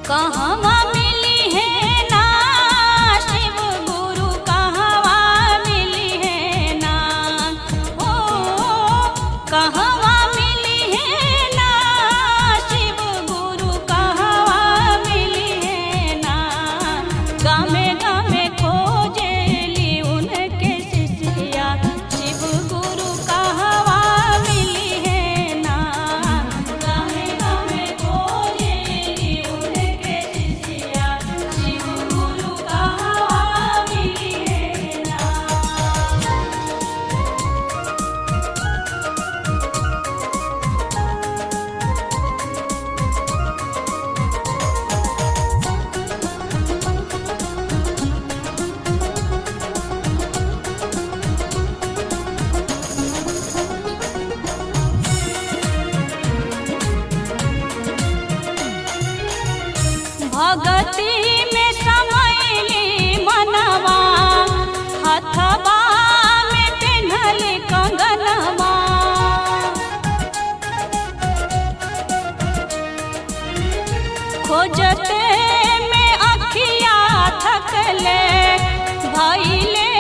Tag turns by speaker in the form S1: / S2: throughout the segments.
S1: कहवा मिली है ना शिव गुरु, कहवा मिली है ना, ओ कहवा मिली है ना शिव गुरु, कहवा मिली है ना। गामे गामे खोजेली उनके शिष्या, शिव गुरु कहवा मिली है ना। गामे गामे खोजेली उनके शिष्या, शिव गुरु कहवा मिली है ना। भगती में समयली मनवा, हथवा में पिन्हल कंगनवा। खोजते में अखिया थकले, भइले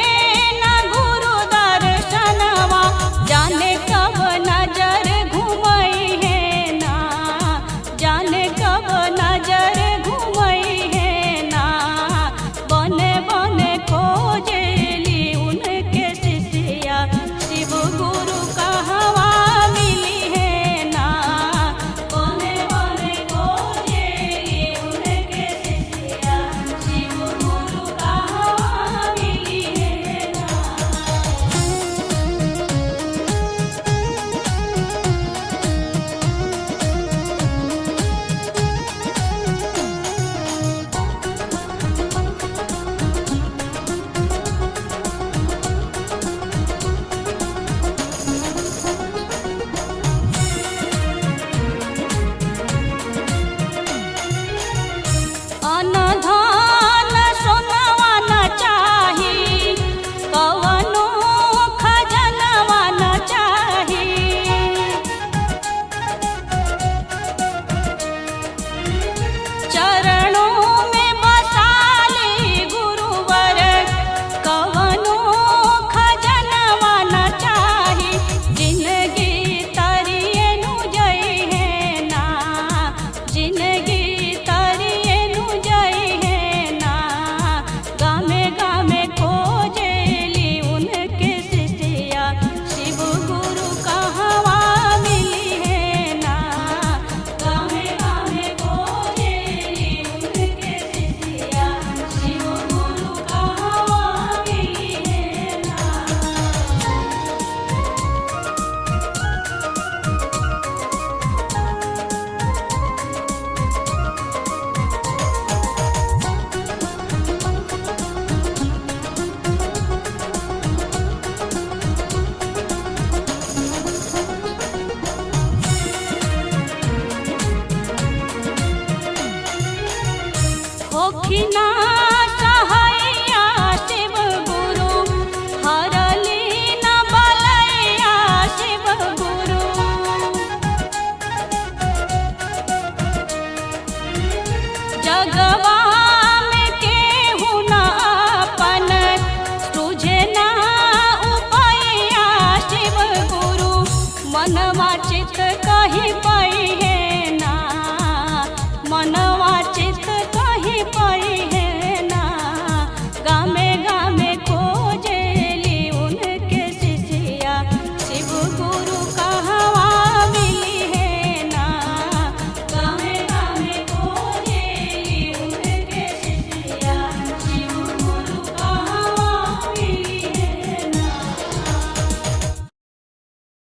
S1: न गुरु दर्शनवा। जाने कब नजर घुमई है ना, जाने कब नजर घुमई है ना। बने बने खोजेली उनके शिष्या, शिव गुरु कहवा मिली है ना। बने बने खोजेली उनके शिष्या, शिव गुरु कहवा मिली है ना। अनधन सोनवा न चाही, कवनो खजनवा न चाही। चरणों में बसाली गुरुवर, कवनो खजनवा न चाही। जिंदगी तरिए नु जई है ना, जिंदगी तरिए नु जई है ना। गामे गामे खोजेली उनके शिष्या, शिव गुरु कहवा मिली है ना। गामे गामे खोजेली उनके शिष्या, शिव गुरु कहवा मिली है ना। होखिना सहैया शिव गुरु, हरली न बलैया शिव गुरु। जगवा में केहू न अपन, तुझे ना उपैया शिव गुरु। मनवा चित कही पई है